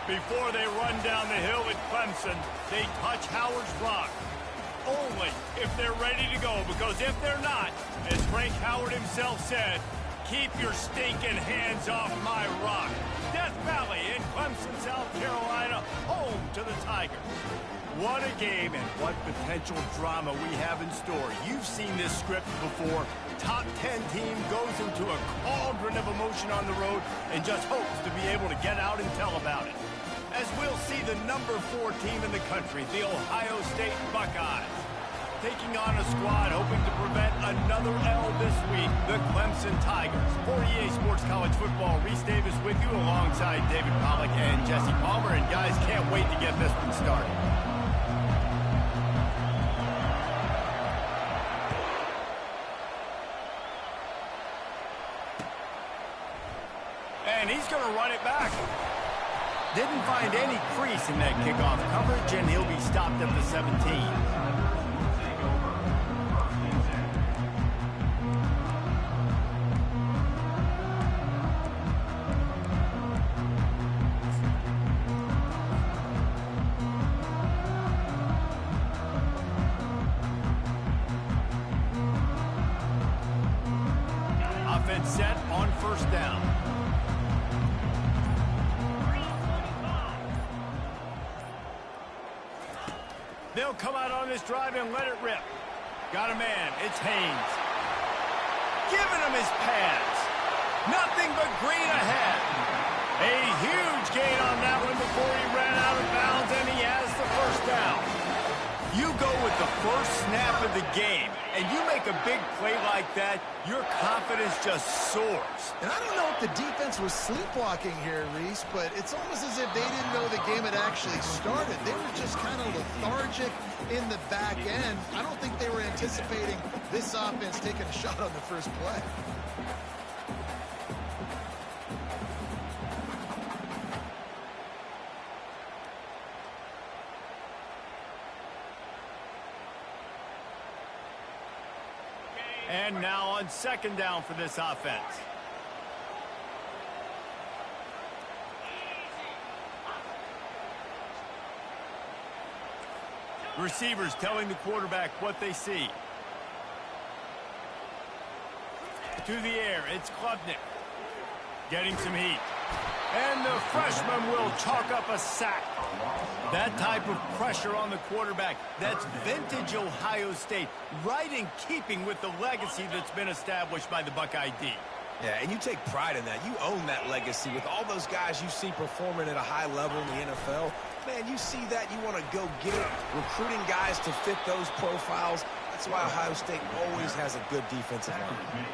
Before they run down the hill at Clemson, they touch Howard's rock. Only if they're ready to go, because if they're not, as Frank Howard himself said, keep your stinking hands off my rock. Death Valley in Clemson, South Carolina, home to the Tigers. What a game and what potential drama we have in store. You've seen this script before. Top 10 team goes into a cauldron of emotion on the road and just hopes to be able to get out and tell about it. As we'll see the number 4 team in the country, the Ohio State Buckeyes, taking on a squad hoping to prevent another L this week, the Clemson Tigers. For EA Sports College Football, Reese Davis with you alongside David Pollack and Jesse Palmer. And guys, can't wait to get this one started. And he's going to run it back. Didn't find any crease in that kickoff coverage, and he'll be stopped at the 17. Offense set on first down. They'll come out on this drive and let it rip. Got a man. It's Haynes. Giving him his pads. Nothing but green ahead. A huge gain on that one before he ran out of bounds, and he has the first down. You go with the first snap of the game, and you make a big play like that, your confidence just soars. And I don't know if the defense was sleepwalking here, Reese, but it's almost as if they didn't know the game had actually started. They were just kind of lethargic in the back end. I don't think they were anticipating this offense taking a shot on the first play. And now on second down for this offense. Receivers telling the quarterback what they see. To the air, it's Klubnik. Getting some heat. And the freshman will chalk up a sack. That type of pressure on the quarterback, that's vintage Ohio State, right in keeping with the legacy that's been established by the Buckeye D. Yeah, and you take pride in that. You own that legacy with all those guys you see performing at a high level in the NFL. Man, you see that, you want to go get it, recruiting guys to fit those profiles. That's why Ohio State always has a good defensive line.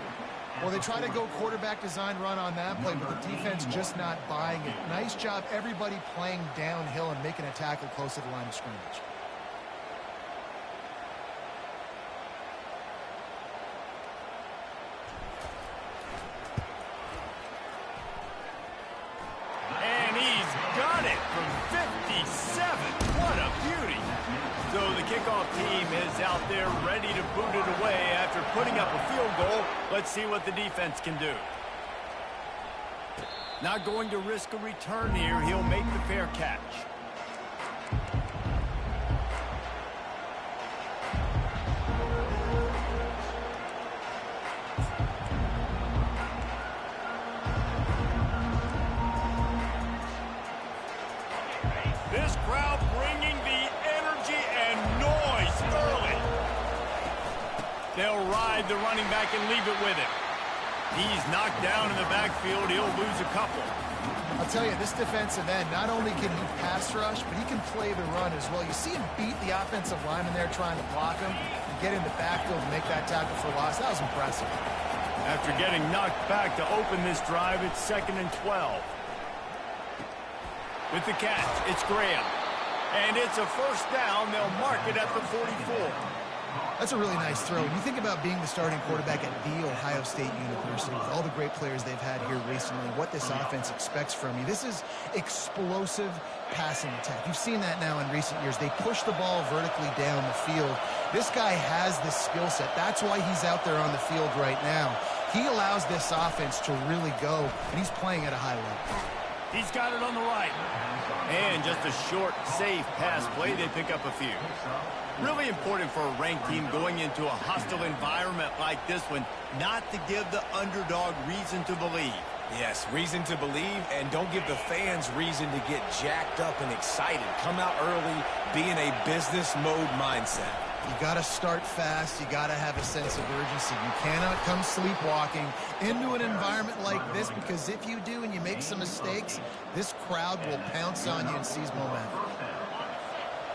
Well, they try to go quarterback design run on that play, but the defense just not buying it. Nice job, everybody playing downhill and making a tackle close to the line of scrimmage. And he's got it from 57. What a beauty. So the kickoff team is out there ready to boot it away after putting up a field goal. Let's see what the defense can do. Not going to risk a return here. He'll make the fair catch. This crowd bringing the energy and noise early. They'll ride the running back and leave it with him. He's knocked down in the backfield. He'll lose a couple. I'll tell you, this defensive end, not only can he pass rush, but he can play the run as well. You see him beat the offensive lineman there trying to block him and get in the backfield and make that tackle for loss. That was impressive. After getting knocked back to open this drive, it's 2nd and 12. With the catch, it's Graham. And it's a first down. They'll mark it at the 44. That's a really nice throw. When you think about being the starting quarterback at the Ohio State University, with all the great players they've had here recently, what this offense expects from you, this is explosive passing attack. You've seen that now in recent years. They push the ball vertically down the field. This guy has this skill set. That's why he's out there on the field right now. He allows this offense to really go, and he's playing at a high level. He's got it on the right. And just a short, safe pass play. They pick up a few. Really important for a ranked team going into a hostile environment like this one, not to give the underdog reason to believe. Yes, reason to believe, and don't give the fans reason to get jacked up and excited. Come out early, be in a business mode mindset. You got to start fast. You got to have a sense of urgency. You cannot come sleepwalking into an environment like this, because if you do and you make some mistakes, this crowd will pounce on you and seize momentum.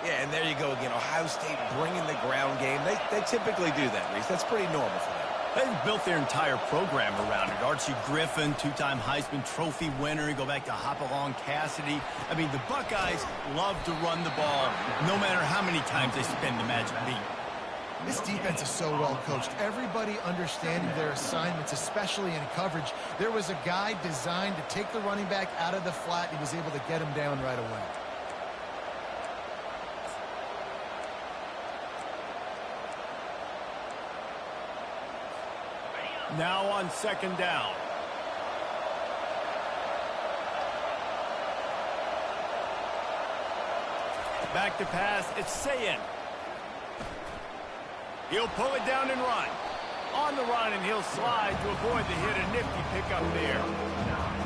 Yeah, and there you go again. Ohio State bringing the ground game. They typically do that, Reese. That's pretty normal for them. They've built their entire program around it. Archie Griffin, two-time Heisman Trophy winner. You go back to Hopalong Cassidy. I mean, the Buckeyes love to run the ball no matter how many times they spin the magic beat. This defense is so well coached. Everybody understanding their assignments, especially in coverage. There was a guy designed to take the running back out of the flat. He was able to get him down right away. Now on second down. Back to pass, it's Sayin. He'll pull it down and run. On the run, and he'll slide to avoid the hit. A nifty pickup there.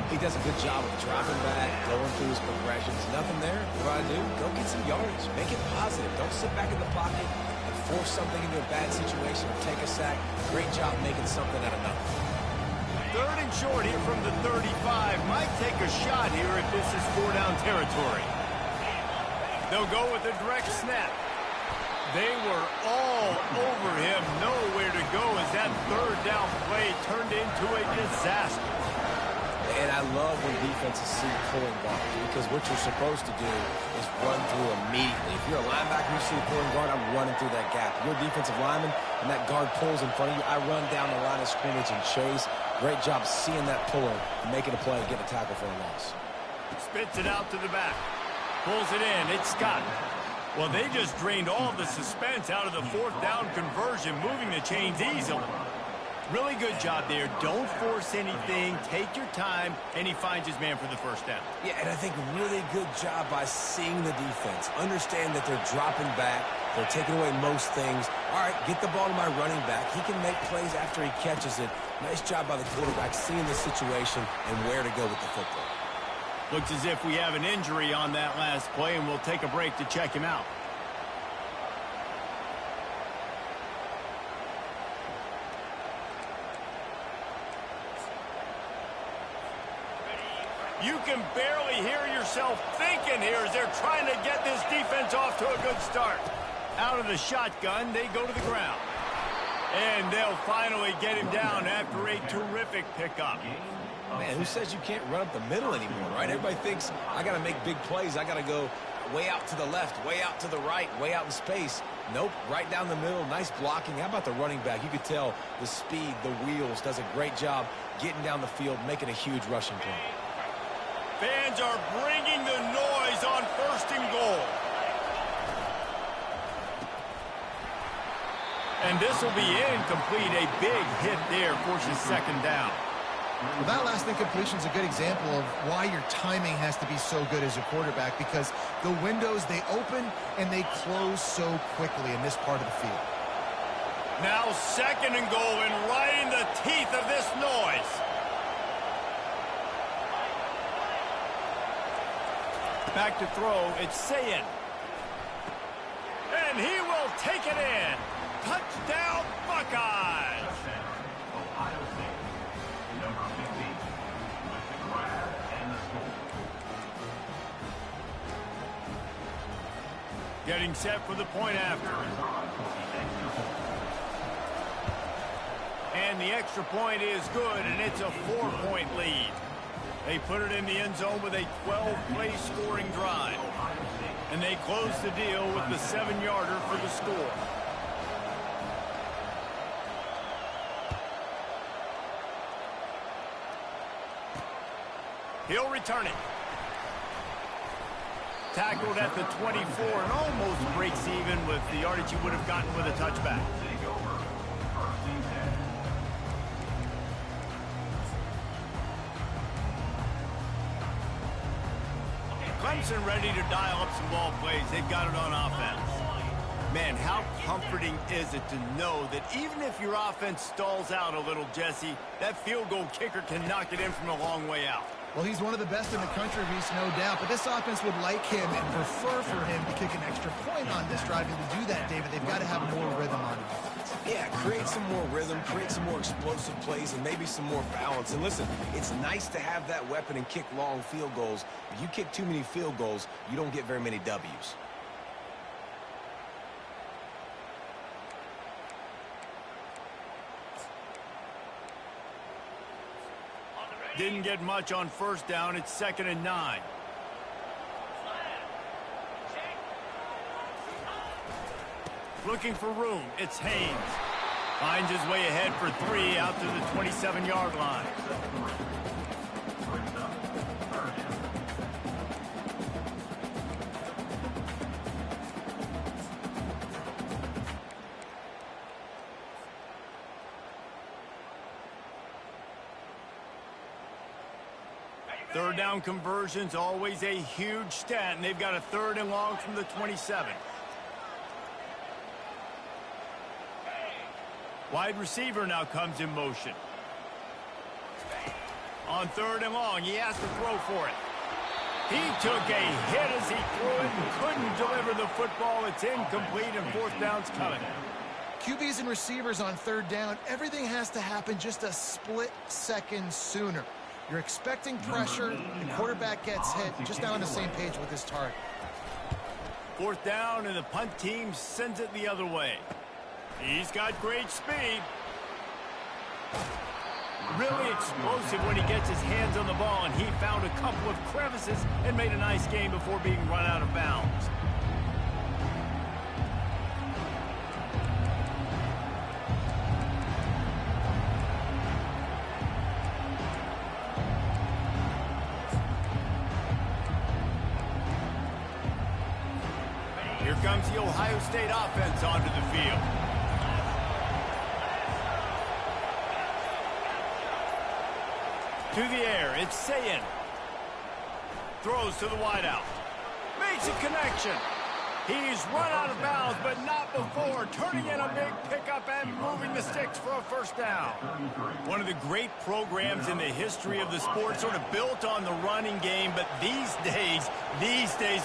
He does a good job of dropping back, going through his progressions. Nothing there. What do? Go get some yardage. Make it positive. Don't sit back in the pocket and force something into a bad situation or take a sack. Great job making something out of nothing. Third and short here from the 35. Might take a shot here if this is four-down territory. They'll go with a direct snap. They were all over him. Nowhere to go as that third down play turned into a disaster. And I love when defenses see pulling guard, because what you're supposed to do is run through immediately. If you're a linebacker, you see a pulling guard, I'm running through that gap. If you're a defensive lineman and that guard pulls in front of you, I run down the line of scrimmage and chase. Great job seeing that puller and making a play, getting a tackle for a loss. Spits it out to the back. Pulls it in. It's Scott. Well, they just drained all the suspense out of the fourth down conversion, moving the chains easily. Really good job there. Don't force anything. Take your time, and he finds his man for the first down. Yeah, and I think really good job by seeing the defense. Understand that they're dropping back. They're taking away most things. All right, get the ball to my running back. He can make plays after he catches it. Nice job by the quarterback seeing the situation and where to go with the football. Looks as if we have an injury on that last play, and we'll take a break to check him out. You can barely hear yourself thinking here as they're trying to get this defense off to a good start. Out of the shotgun, they go to the ground. And they'll finally get him down after a terrific pickup. Man, who says you can't run up the middle anymore, right? Everybody thinks, I got to make big plays. I got to go way out to the left, way out to the right, way out in space. Nope, right down the middle. Nice blocking. How about the running back? You could tell the speed, the wheels, does a great job getting down the field, making a huge rushing play. Fans are bringing the noise on first and goal. And this will be incomplete. A big hit there forces second down. Well, that last incompletion is a good example of why your timing has to be so good as a quarterback, because the windows, they open and they close so quickly in this part of the field. Now second and goal, and right in the teeth of this noise. Back to throw, it's Sayin. And he will take it in. Touchdown, Buckeyes! Getting set for the point after. And the extra point is good, and it's a 4-point lead. They put it in the end zone with a 12-play scoring drive. And they close the deal with the 7-yarder for the score. He'll return it. Tackled at the 24 and almost breaks even with the yardage he would have gotten with a touchback. Clemson ready to dial up some ball plays. They've got it on offense. Man, how comforting is it to know that even if your offense stalls out a little, Jesse, that field goal kicker can knock it in from a long way out. Well, he's one of the best in the country, Reese, no doubt. But this offense would like him and prefer for him to kick an extra point on this drive. And to do that, David, they've got to have more rhythm on offense. Yeah, create some more rhythm, create some more explosive plays, and maybe some more balance. And listen, it's nice to have that weapon and kick long field goals. If you kick too many field goals, you don't get very many W's. Didn't get much on first down. It's 2nd and 9. Looking for room. It's Haynes. Finds his way ahead for 3 out to the 27-yard line. Third down conversion's always a huge stat, and they've got a 3rd and long from the 27. Wide receiver now comes in motion. On 3rd and long, he has to throw for it. He took a hit as he threw it and couldn't deliver the football. It's incomplete, and 4th down's coming. QBs and receivers on 3rd down, everything has to happen just a split second sooner. You're expecting pressure, the quarterback gets hit, just now on the same page with his target. 4th down, and the punt team sends it the other way. He's got great speed. Really explosive when he gets his hands on the ball, and he found a couple of crevices and made a nice game before being run out of bounds. Here comes the Ohio State offense onto the field. To the air, it's Sayin. Throws to the wideout. Makes a connection. He's run out of bounds, but not before turning in a big pickup and moving the sticks for a 1st down. One of the great programs in the history of the sport, sort of built on the running game, but these days,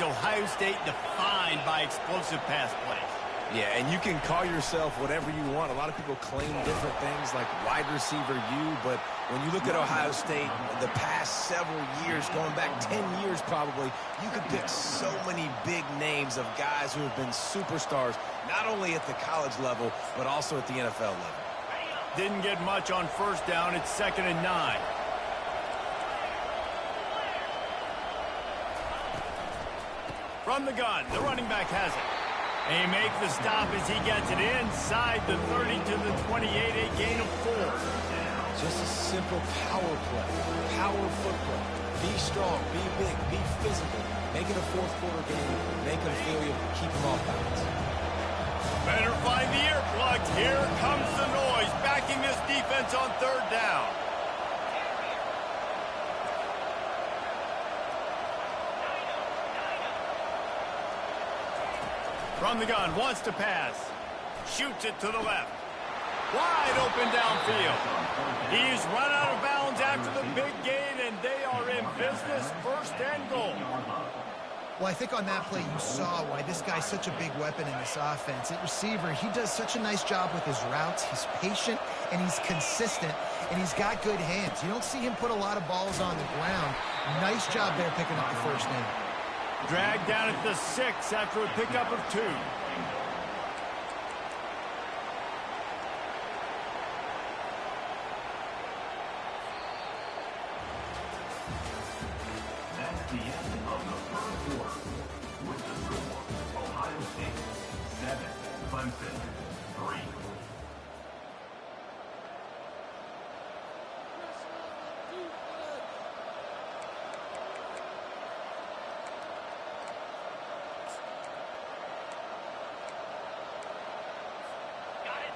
Ohio State defined by explosive pass plays. Yeah, and you can call yourself whatever you want. A lot of people claim different things like wide receiver U, but when you look at Ohio State, the past several years, going back 10 years probably, you could pick so many big names of guys who have been superstars, not only at the college level, but also at the NFL level. Didn't get much on 1st down. It's 2nd and 9. From the gun, the running back has it. They make the stop as he gets it inside the 30 to the 28, a gain of 4. Just a simple power play, power football. Be strong, be big, be physical. Make it a 4th quarter game. Make them feel you, keep them off balance. Better find the earplugs. Here comes the noise, backing this defense on 3rd down. From the gun, wants to pass. Shoots it to the left. Wide open downfield. He's run out of bounds after the big gain, and they are in business, 1st and goal. Well, I think on that play you saw why this guy's such a big weapon in this offense. At receiver, he does such a nice job with his routes. He's patient, and he's consistent, and he's got good hands. You don't see him put a lot of balls on the ground. Nice job there picking up the 1st down. Dragged down at the 6 after a pickup of 2. That's the end of the 1st quarter. With the score, Ohio State 7, Clemson 3.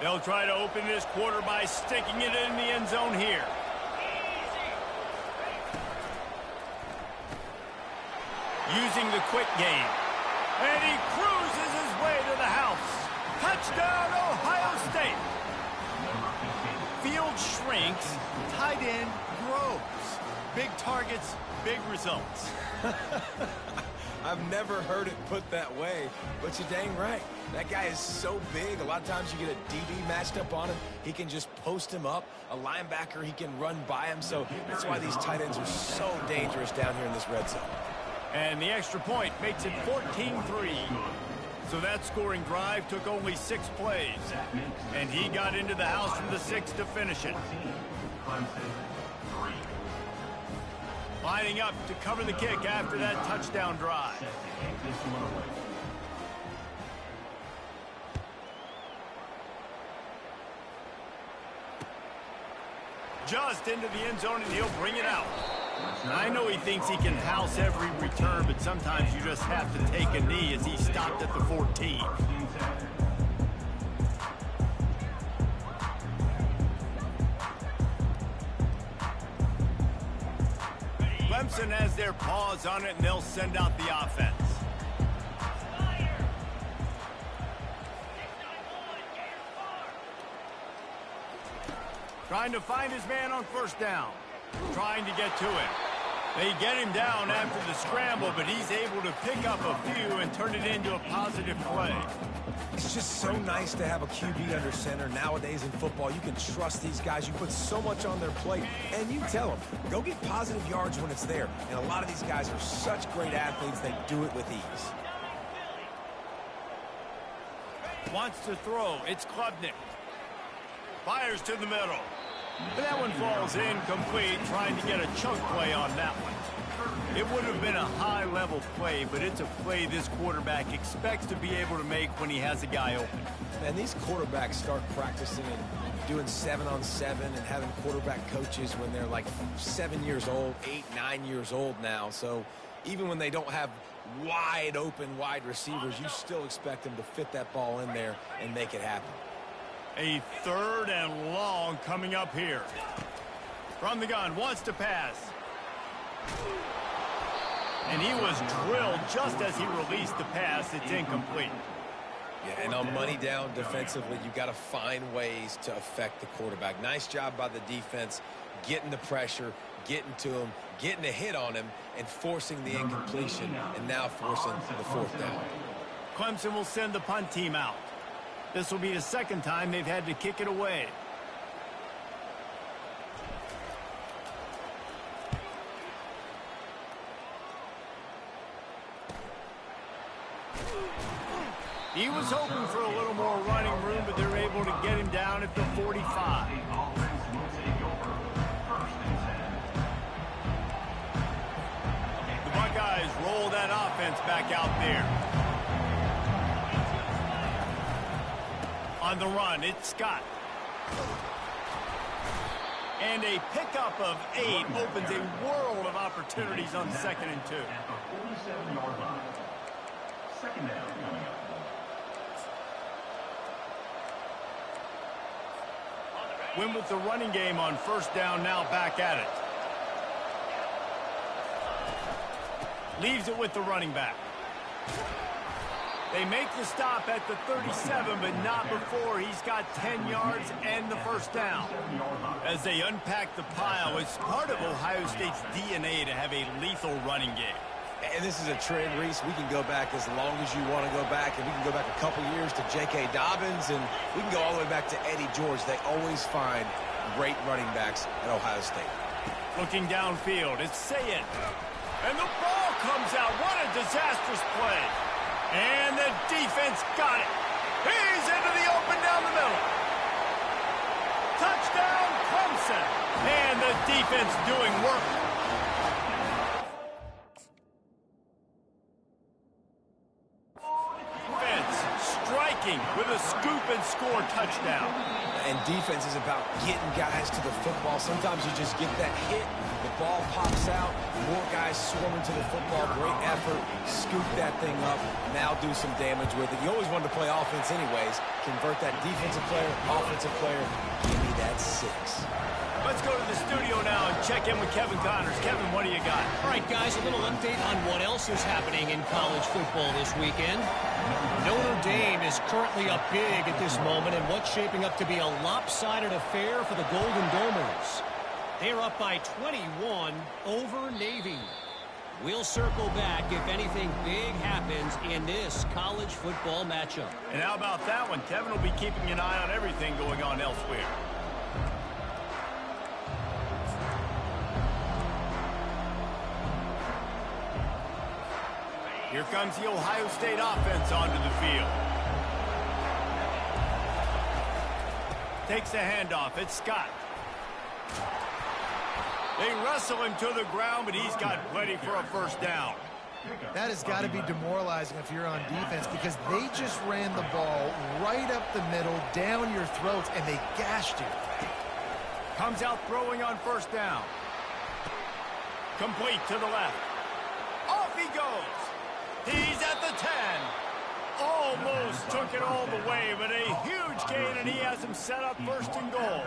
They'll try to open this quarter by sticking it in the end zone here. using the quick game. And he cruises his way to the house. Touchdown, Ohio State. Field shrinks, tight end grows. Big targets, big results. I've never heard it put that way, but you're dang right. That guy is so big. A lot of times you get a DB matched up on him. He can just post him up. A linebacker, he can run by him. So that's why these tight ends are so dangerous down here in this red zone. And the extra point makes it 14-3. So that scoring drive took only 6 plays. And he got into the house from the 6 to finish it. Lining up to cover the kick after that touchdown drive. Just into the end zone, and he'll bring it out. I know he thinks he can house every return, but sometimes you just have to take a knee as he stopped at the 14. Clemson has their paws on it, and they'll send out the offense. Trying to find his man on first down. Trying to get to him. They get him down after the scramble, but he's able to pick up a few and turn it into a positive play. It's just so nice to have a QB under center. Nowadays in football, you can trust these guys. You put so much on their plate, and you tell them, go get positive yards when it's there. And a lot of these guys are such great athletes, they do it with ease. Wants to throw. It's Klubnik. Fires to the middle. But that one falls incomplete, trying to get a chunk play on that one. It would have been a high-level play, but it's a play this quarterback expects to be able to make when he has a guy open. And these quarterbacks start practicing and doing 7-on-7 and having quarterback coaches when they're like 7 years old, 8, 9 years old now. So even when they don't have wide open wide receivers, you still expect them to fit that ball in there and make it happen. A 3rd and long coming up here. From the gun, wants to pass. And he was drilled just as he released the pass. It's incomplete. Yeah, and on money down defensively, you've got to find ways to affect the quarterback. Nice job by the defense, getting the pressure, getting to him, getting a hit on him, and forcing the incompletion, and now forcing the 4th down. Clemson will send the punt team out. This will be the 2nd time they've had to kick it away. He was hoping for a little more running room, but they're able to get him down at the 45. The Buckeyes roll that offense back out there. On the run, it's Scott. And a pickup of 8 opens a world of opportunities on 2nd and 2. At the 47-yard line. 2nd down coming up. Win with the running game on 1st down, now back at it. Leaves it with the running back. They make the stop at the 37, but not before he's got 10 yards and the 1st down. As they unpack the pile, it's part of Ohio State's DNA to have a lethal running game. And this is a trend, Reese. We can go back as long as you want to go back, and we can go back a couple years to J.K. Dobbins, and we can go all the way back to Eddie George. They always find great running backs at Ohio State. Looking downfield, it's Sayed. And the ball comes out. What a disastrous play. And the defense got it. He's into the open down the middle. Touchdown, Clemson. And the defense doing work. Defense striking with a scoop and score touchdown. And defense is about getting guys to the football. Sometimes you just get that hit, the ball pops out, more guys swarming to the football, great effort, scoop that thing up, now do some damage with it. You always wanted to play offense anyways. Convert that defensive player, offensive player, give me that 6. Let's go to the studio now and check in with Kevin Connors. Kevin, what do you got? All right, guys, a little update on what else is happening in college football this weekend. Notre Dame is currently up big at this moment in what's shaping up to be a lopsided affair for the Golden Domers. They're up by 21 over Navy. We'll circle back if anything big happens in this college football matchup. And how about that one? Kevin will be keeping an eye on everything going on elsewhere. Here comes the Ohio State offense onto the field. Takes the handoff. It's Scott. They wrestle him to the ground, but he's got plenty for a first down. That has got to be demoralizing if you're on defense, because they just ran the ball right up the middle, down your throats, and they gashed you. Comes out throwing on first down. Complete to the left. Off he goes. He's at the 10. Almost took it all the way, but a huge gain, and he has him set up first and goal.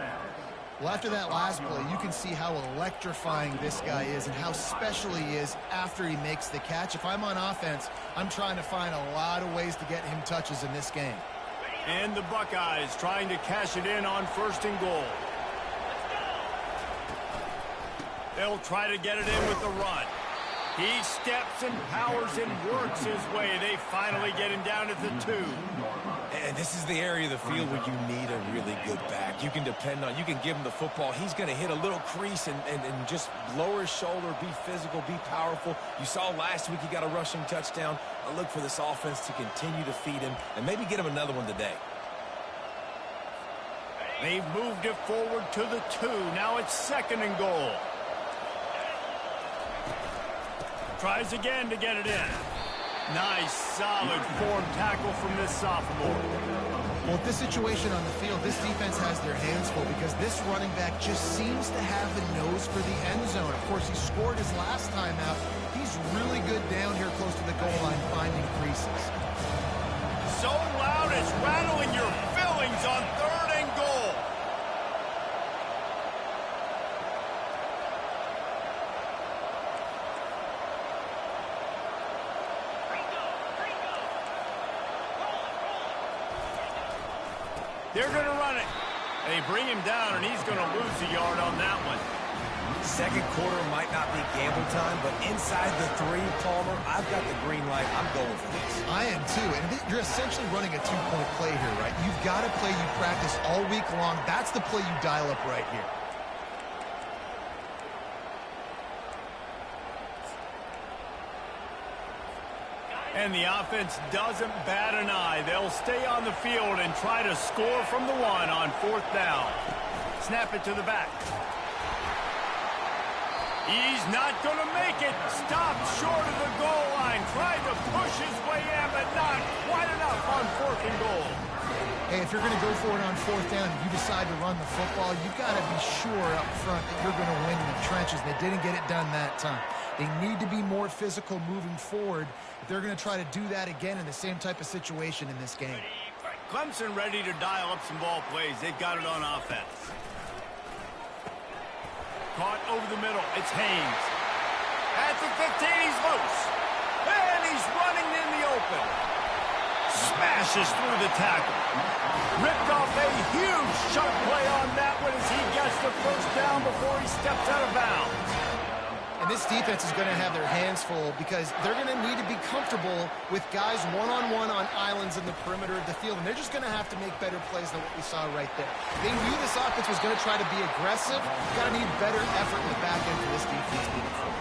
Well, after that last play, you can see how electrifying this guy is and how special he is after he makes the catch. If I'm on offense, I'm trying to find a lot of ways to get him touches in this game. And the Buckeyes trying to cash it in on first and goal. They'll try to get it in with the run. He steps and powers and works his way. They finally get him down at the 2. And this is the area of the field where you need a really good back. You can depend on, you can give him the football. He's going to hit a little crease and just lower his shoulder, be physical, be powerful. You saw last week he got a rushing touchdown. I look for this offense to continue to feed him and maybe get him another one today. They've moved it forward to the 2. Now it's second and goal. Tries again to get it in. Nice, solid form tackle from this sophomore. Well, with this situation on the field, this defense has their hands full because this running back just seems to have the nose for the end zone. Of course, he scored his last time out. He's really good down here close to the goal line, finding creases. So loud it's rattling your fillings on third and goal. They're going to run it. They bring him down, and he's going to lose a yard on that one. Second quarter might not be gamble time, but inside the 3, Palmer, I've got the green light. I'm going for this. I am too, and you're essentially running a 2-point play here, right? You've got a play you practice all week long. That's the play you dial up right here. And the offense doesn't bat an eye. They'll stay on the field and try to score from the 1 on fourth down. Snap it to the back. He's not going to make it. Stopped short of the goal line. Tried to push his way in, but not quite enough on fourth and goal. Hey, if you're going to go for it on fourth down and you decide to run the football, you've got to be sure up front that you're going to win in the trenches. They didn't get it done that time. They need to be more physical moving forward if they're going to try to do that again in the same type of situation in this game. Clemson ready to dial up some ball plays. They've got it on offense. Caught over the middle. It's Haynes. At the 15, he's loose. And he's running in the open. Smashes through the tackle. Ripped off a huge chunk play on that one as he gets the first down before he steps out of bounds. And this defense is going to have their hands full because they're going to need to be comfortable with guys one-on-one on islands in the perimeter of the field. And they're just going to have to make better plays than what we saw right there. They knew this offense was going to try to be aggressive. Got to need better effort in the back end for this defense moving forward.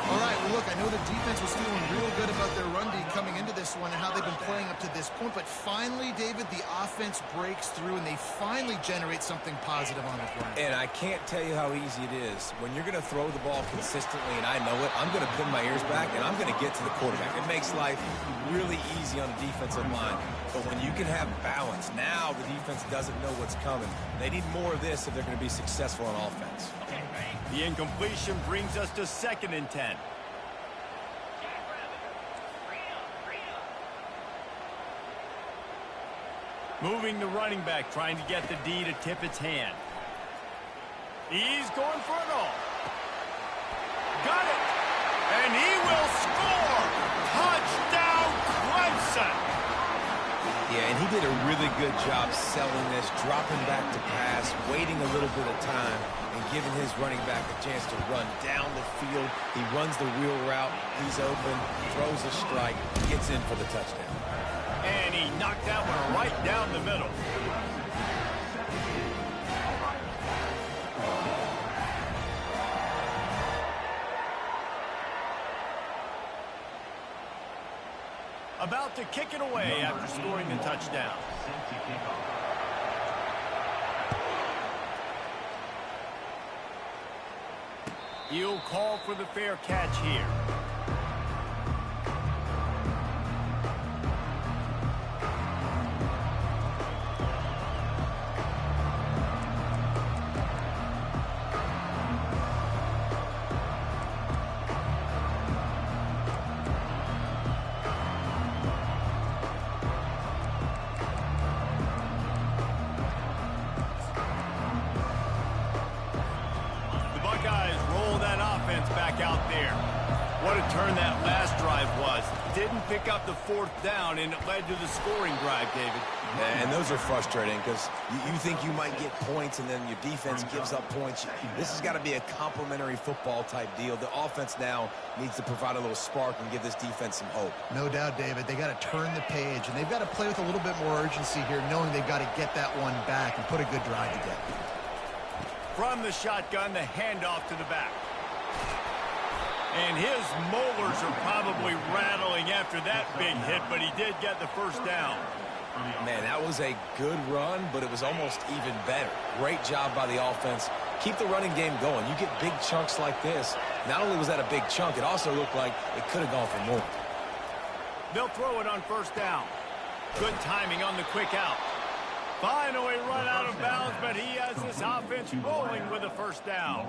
All right, well, look, I know the defense was feeling real good about their run D coming into this one and how they've been playing up to this point. But finally, David, the offense breaks through and they finally generate something positive on the ground. And I can't tell you how easy it is. When you're going to throw the ball consistently, and I know it, I'm going to pin my ears back, and I'm going to get to the quarterback. It makes life really easy on the defensive line. But when you can have balance, now the defense doesn't know what's coming. They need more of this if they're going to be successful on offense. The incompletion brings us to second and 10. Moving the running back, trying to get the D to tip its hand. He's going for it all. Got it. And he will score. Touchdown, Clemson. Yeah, and he did a really good job selling this, dropping back to pass, waiting a little bit of time, and giving his running back a chance to run down the field. He runs the wheel route. He's open, throws a strike, gets in for the touchdown. And he knocked that one right down the middle. About to kick it away after scoring the touchdown. He'll call for the fair catch here. Back out there. What a turn that last drive was. Didn't pick up the fourth down, and it led to the scoring drive, David. And those are frustrating because you think you might get points, and then your defense gives up points. This has got to be a complementary football type deal. The offense now needs to provide a little spark and give this defense some hope. No doubt, David. They got to turn the page, and they've got to play with a little bit more urgency here, knowing they've got to get that one back and put a good drive together. From the shotgun, the handoff to the back. And his molars are probably rattling after that big hit, but he did get the first down. Man, that was a good run, but it was almost even better. Great job by the offense. Keep the running game going. You get big chunks like this. Not only was that a big chunk, it also looked like it could have gone for more. They'll throw it on first down. Good timing on the quick out. Finally run out of bounds, but he has this offense rolling with a first down.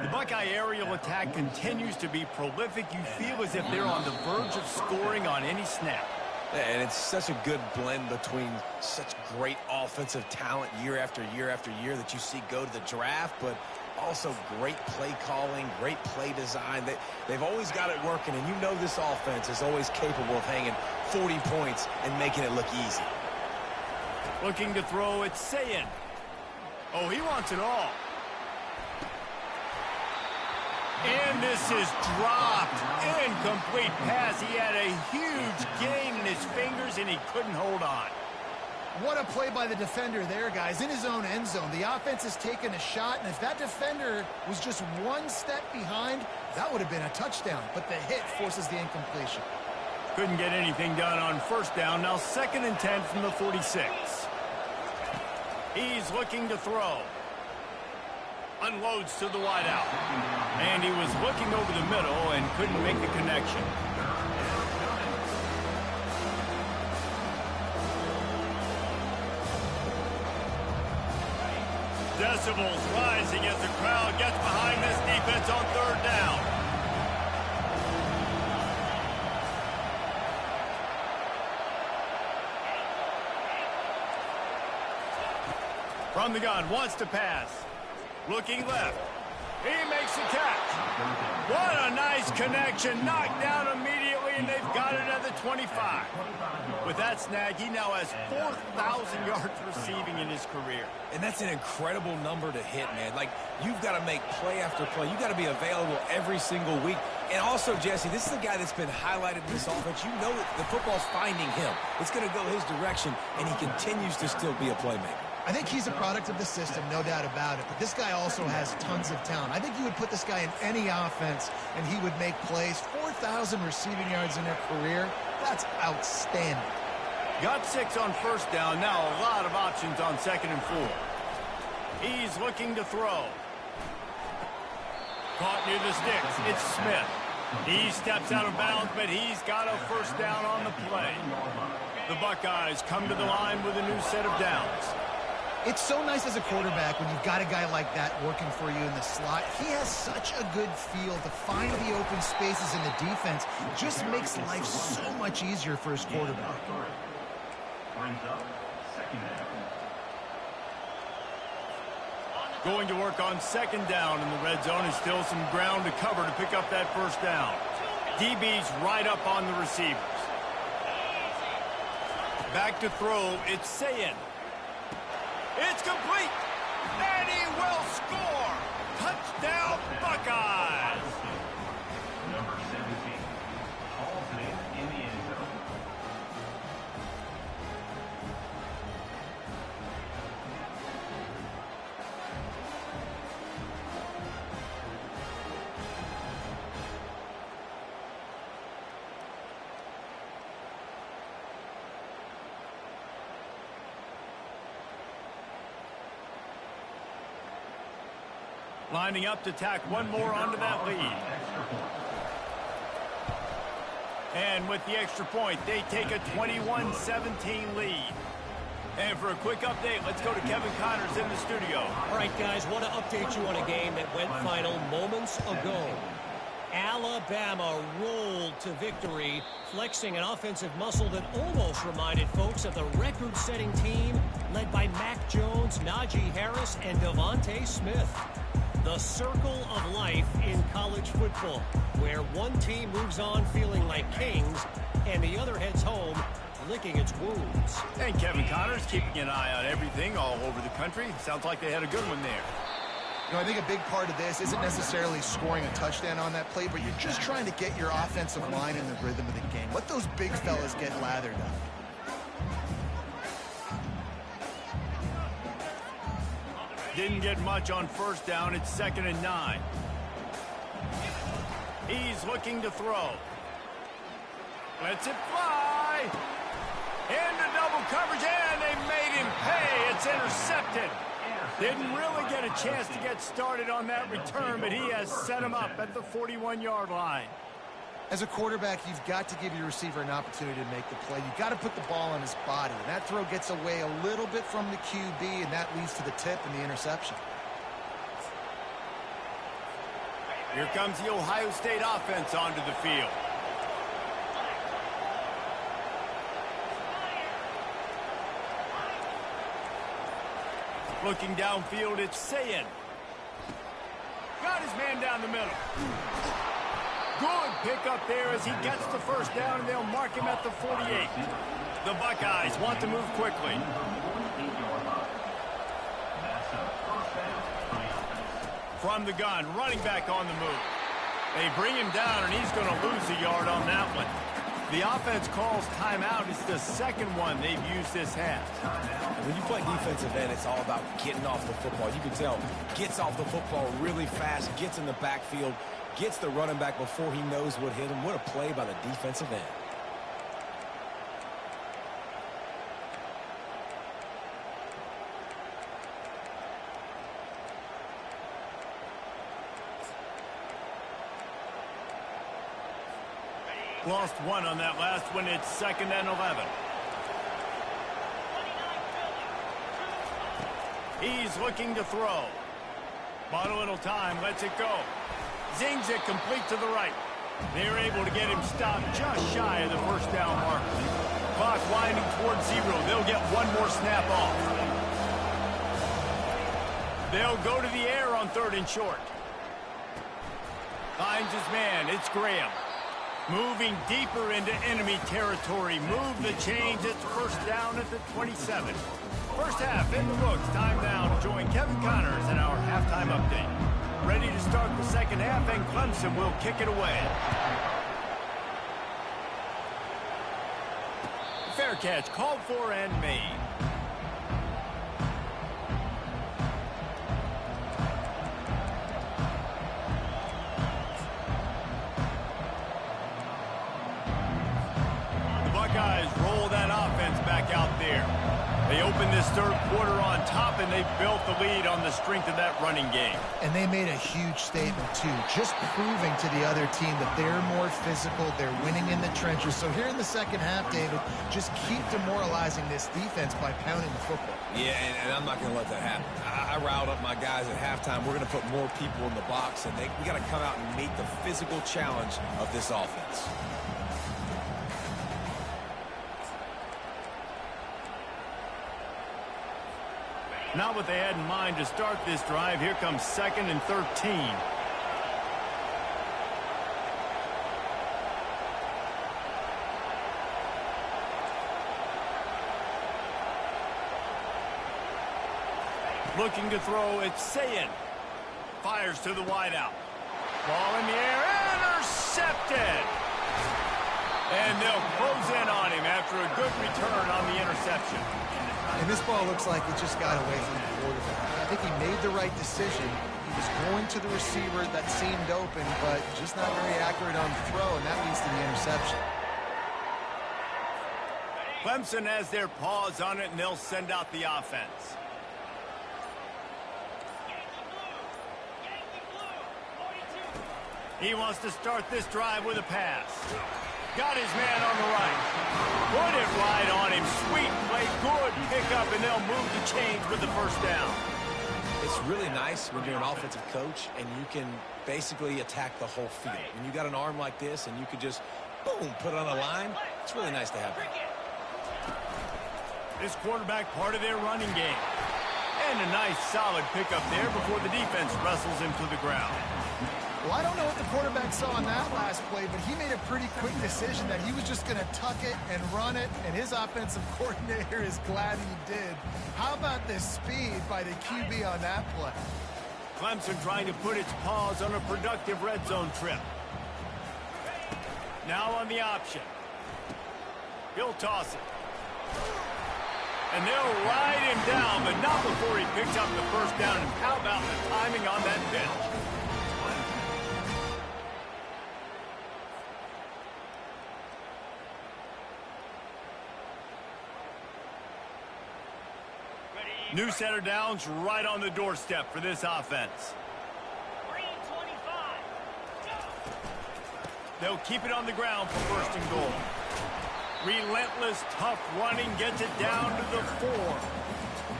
The Buckeye aerial attack continues to be prolific. You feel as if they're on the verge of scoring on any snap. And it's such a good blend between such great offensive talent year after year after year that you see go to the draft, but also great play calling, great play design. They've always got it working, and you know this offense is always capable of hanging 40 points and making it look easy. Looking to throw, it's Sayin. Oh, he wants it all. And this is dropped. Incomplete pass. He had a huge gain in his fingers, and he couldn't hold on. What a play by the defender there, guys. In his own end zone, the offense has taken a shot, and if that defender was just one step behind, that would have been a touchdown. But the hit forces the incompletion. Couldn't get anything done on first down. Now 2nd and 10 from the 46. He's looking to throw. Unloads to the wideout. And he was looking over the middle and couldn't make the connection. Decibels rising as the crowd gets behind this defense on third down. From the gun, wants to pass. Looking left. He makes the catch. What a nice connection. Knocked down immediately, and they've got it at the 25. With that snag, he now has 4,000 yards receiving in his career. And that's an incredible number to hit, man. Like, you've got to make play after play. You've got to be available every single week. And also, Jesse, this is the guy that's been highlighted in this offense. You know that the football's finding him. It's going to go his direction, and he continues to still be a playmaker. I think he's a product of the system, no doubt about it. But this guy also has tons of talent. I think you would put this guy in any offense, and he would make plays. 4,000 receiving yards in a career. That's outstanding. Got 6 on first down. Now a lot of options on 2nd and 4. He's looking to throw. Caught near the sticks. It's Smith. He steps out of bounds, but he's got a first down on the play. The Buckeyes come to the line with a new set of downs. It's so nice as a quarterback when you've got a guy like that working for you in the slot. He has such a good feel to find the open spaces in the defense. Just makes life so much easier for his quarterback. Brings up 2nd down. Going to work on second down in the red zone, and still some ground to cover to pick up that first down. DB's right up on the receivers. Back to throw, it's Sayin. It's complete, and he will score. Touchdown, Buckeyes. Number 17. Hall's name in the end zone. Lining up to tack one more onto that lead. And with the extra point, they take a 21-17 lead. And for a quick update, let's go to Kevin Connors in the studio. All right, guys, want to update you on a game that went final moments ago. Alabama rolled to victory, flexing an offensive muscle that almost reminded folks of the record-setting team led by Mac Jones, Najee Harris, and Devontae Smith. The circle of life in college football, where one team moves on feeling like kings and the other heads home licking its wounds. And Kevin Connors keeping an eye on everything all over the country. Sounds like they had a good one there. You know, I think a big part of this isn't necessarily scoring a touchdown on that play, but you're just trying to get your offensive line in the rhythm of the game. Let those big fellas get lathered up. Didn't get much on first down. It's 2nd and 9. He's looking to throw. Lets it fly. Into double coverage, and they made him pay. It's intercepted. Didn't really get a chance to get started on that return, but he has set him up at the 41-yard line. As a quarterback, you've got to give your receiver an opportunity to make the play. You've got to put the ball on his body. And that throw gets away a little bit from the QB, and that leads to the tip and the interception. Here comes the Ohio State offense onto the field. Looking downfield, it's Sayin. Got his man down the middle. Good pick up there as he gets the first down, and they'll mark him at the 48. The Buckeyes want to move quickly. From the gun, running back on the move. They bring him down, and he's going to lose a yard on that one. The offense calls timeout. It's the second one they've used this half. When you play defensive end, it's all about getting off the football. You can tell, gets off the football really fast, gets in the backfield, gets the running back before he knows what hit him. What a play by the defensive end. Lost one on that last one. It's 2nd and 11. He's looking to throw. Bought a little time, lets it go. Zings it complete to the right. They're able to get him stopped just shy of the first down mark. Clock winding towards 0. They'll get one more snap off. They'll go to the air on 3rd and short. Finds his man. It's Graham. Moving deeper into enemy territory. Move the chains. It's first down at the 27. First half in the books. Time now to join Kevin Connors in our halftime update. Ready to start the second half, and Clemson will kick it away. Fair catch called for and made. Buckeyes roll that offense back out there. They opened this third quarter on top, and they built the lead on the strength of that running game. And they made a huge statement, too, just proving to the other team that they're more physical, they're winning in the trenches. So here in the second half, David, just keep demoralizing this defense by pounding the football. Yeah, and I'm not going to let that happen. I riled up my guys at halftime. We're going to put more people in the box, and we got to come out and meet the physical challenge of this offense. Not what they had in mind to start this drive. Here comes 2nd and 13. Looking to throw, it's Sayin. Fires to the wideout. Ball in the air, intercepted. And they'll close in on him after a good return on the interception. And this ball looks like it just got away from the quarterback. I think he made the right decision. He was going to the receiver that seemed open, but just not very accurate on the throw, and that leads to the interception. Clemson has their paws on it, and they'll send out the offense. He wants to start this drive with a pass. Got his man on the right. Put it right on him. Sweet play, good pickup, and they'll move the chains with the first down. It's really nice when you're an offensive coach and you can basically attack the whole field. When you got an arm like this and you could just, boom, put it on a line, it's really nice to have that. This quarterback part of their running game. And a nice solid pickup there before the defense wrestles him to the ground. Well, I don't know what the quarterback saw on that last play, but he made a pretty quick decision that he was just going to tuck it and run it, and his offensive coordinator is glad he did. How about the speed by the QB on that play? Clemson trying to put its paws on a productive red zone trip. Now on the option. He'll toss it. And they'll ride him down, but not before he picks up the first down. And how about the timing on that pitch? New set of downs right on the doorstep for this offense. They'll keep it on the ground for 1st and goal. Relentless, tough running gets it down to the 4.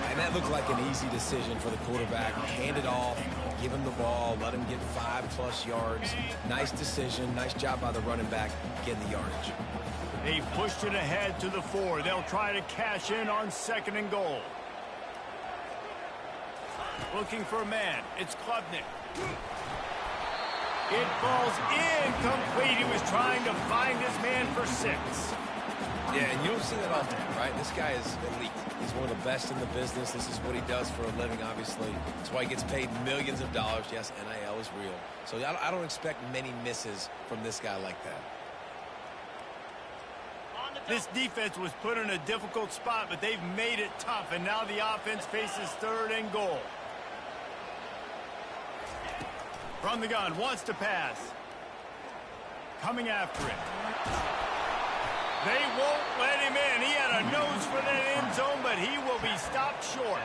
And that looked like an easy decision for the quarterback. Hand it off, give him the ball, let him get 5+ yards. Nice decision, nice job by the running back getting the yardage. They pushed it ahead to the 4. They'll try to cash in on 2nd and goal. Looking for a man. It's Klubnik. It falls incomplete. He was trying to find his man for 6. Yeah, and you don't see that often, right? This guy is elite. He's one of the best in the business. This is what he does for a living, obviously. That's why he gets paid millions of dollars. Yes, NIL is real. So I don't expect many misses from this guy like that. This defense was put in a difficult spot, but they've made it tough, and now the offense faces 3rd and goal. From the gun, wants to pass. Coming after it. They won't let him in. He had a nose for that end zone, but he will be stopped short.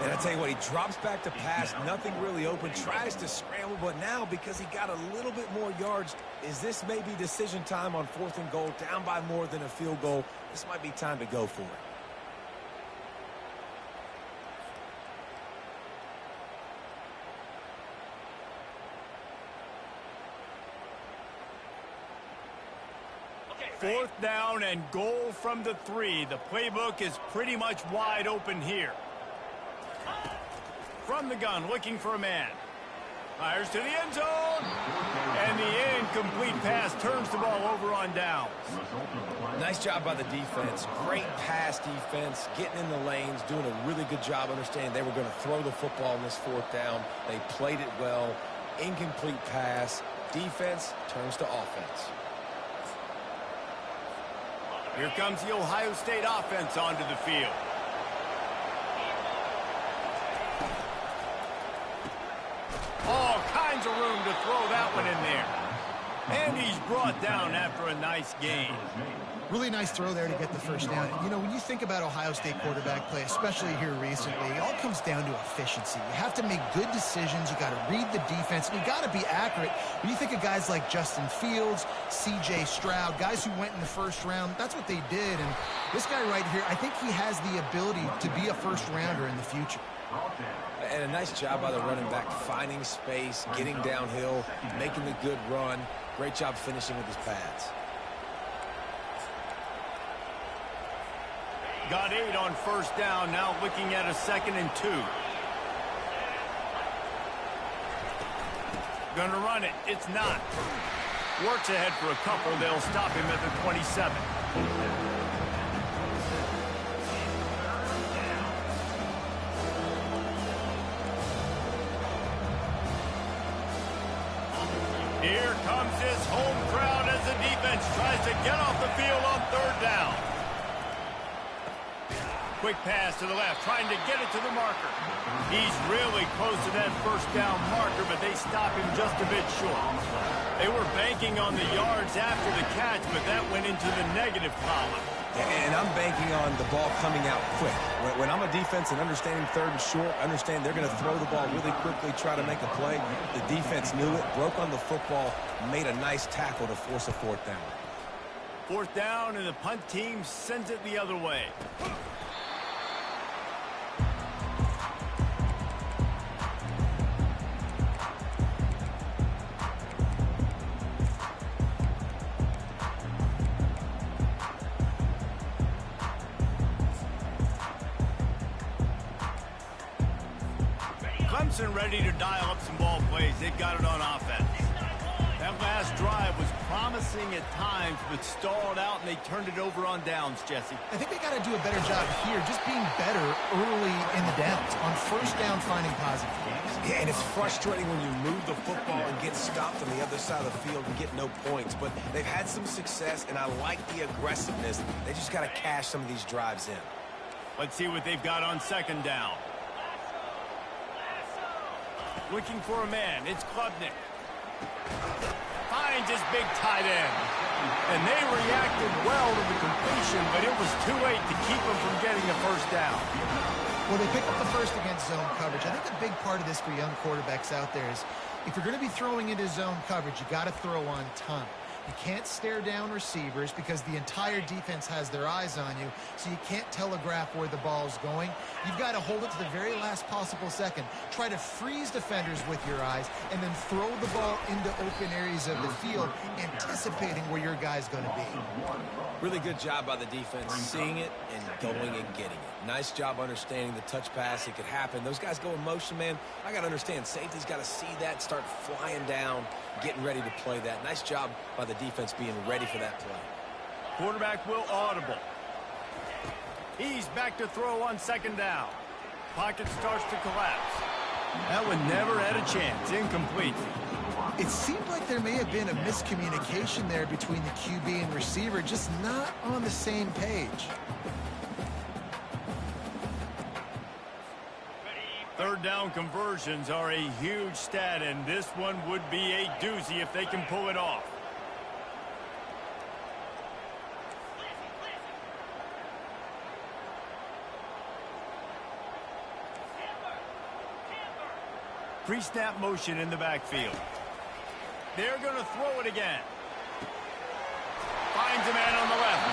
And I tell you what, he drops back to pass, nothing really open, tries to scramble, but now because he got a little bit more yards, is this maybe decision time on 4th and goal, down by more than a field goal? This might be time to go for it. Fourth down and goal from the 3. The playbook is pretty much wide open here. From the gun, looking for a man. Fires to the end zone. And the incomplete pass turns the ball over on downs. Nice job by the defense. Great pass defense, getting in the lanes, doing a really good job understanding they were going to throw the football on this 4th down. They played it well. Incomplete pass. Defense turns to offense. Here comes the Ohio State offense onto the field. All kinds of room to throw that one in there. And he's brought down after a nice gain. Really nice throw there to get the first down. You know, when you think about Ohio State quarterback play, especially here recently, it all comes down to efficiency. You have to make good decisions. You got to read the defense, and you got to be accurate. When you think of guys like Justin Fields, C.J. Stroud, guys who went in the first round, that's what they did. And this guy right here, I think he has the ability to be a first-rounder in the future. And a nice job by the running back, finding space, getting downhill, making the good run. Great job finishing with his pads. Got 8 on first down, now looking at a 2nd and 2. Gonna run it. It's not. Works ahead for a couple. They'll stop him at the 27. Here comes his home crowd as the defense tries to get off the field on 3rd down. Quick pass to the left, trying to get it to the marker. He's really close to that 1st down marker, but they stop him just a bit short. They were banking on the yards after the catch, but that went into the negative column. And I'm banking on the ball coming out quick. When I'm a defense and understanding 3rd and short, understand they're going to throw the ball really quickly, try to make a play. The defense knew it, broke on the football, made a nice tackle to force a 4th down. 4th down, and the punt team sends it the other way. Clemson ready to dial up some ball plays. They've got it on offense. That last drive was promising at times, but stalled out, and they turned it over on downs, Jesse. I think they got to do a better job here, just being better early in the downs. On 1st down, finding positive plays. Yeah, and it's frustrating when you move the football and get stopped on the other side of the field and get no points. But they've had some success, and I like the aggressiveness. They just got to cash some of these drives in. Let's see what they've got on 2nd down. Looking for a man. It's Klubnik. Finds his big tight end. And they reacted well to the completion, but it was too late to keep them from getting the 1st down. Well, they picked up the 1st against zone coverage. I think a big part of this for young quarterbacks out there is if you're going to be throwing into zone coverage, you got to throw on time. You can't stare down receivers because the entire defense has their eyes on you, so you can't telegraph where the ball is going. You've got to hold it to the very last possible second. Try to freeze defenders with your eyes, and then throw the ball into open areas of the field, anticipating where your guy's going to be. Really good job by the defense, seeing it and going and getting it. Nice job understanding the touch pass. It could happen. Those guys go in motion, man. I got to understand, safety's got to see that, start flying down, getting ready to play that. Nice job by the defense being ready for that play. Quarterback will audible. He's back to throw on 2nd down. Pocket starts to collapse. That one never had a chance. Incomplete. It seemed like there may have been a miscommunication there between the QB and receiver, just not on the same page. 3rd down conversions are a huge stat, and this one would be a doozy if they can pull it off. Pre-snap motion in the backfield. They're going to throw it again. Finds a man on the left.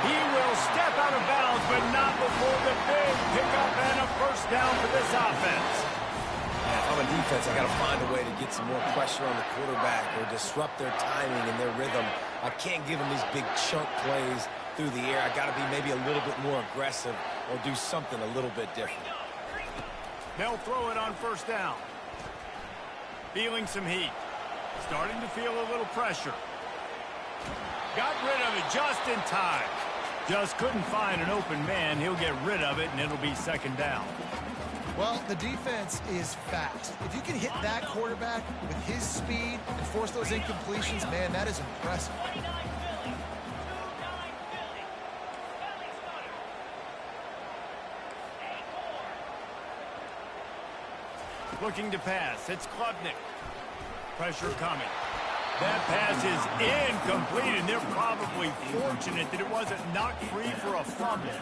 He will step out of bounds, but not before the big pickup and a 1st down for this offense. Yeah, if I'm a defense, I got to find a way to get some more pressure on the quarterback or disrupt their timing and their rhythm. I can't give them these big chunk plays through the air. I got to be maybe a little bit more aggressive or do something a little bit different. They'll throw it on 1st down. Feeling some heat. Starting to feel a little pressure. Got rid of it just in time. Just couldn't find an open man. He'll get rid of it, and it'll be 2nd down. Well, the defense is fast. If you can hit that quarterback with his speed and force those incompletions, man, that is impressive. Looking to pass. It's Klubnik. Pressure coming. That pass is incomplete, and they're probably fortunate that it wasn't knocked free for a fumble.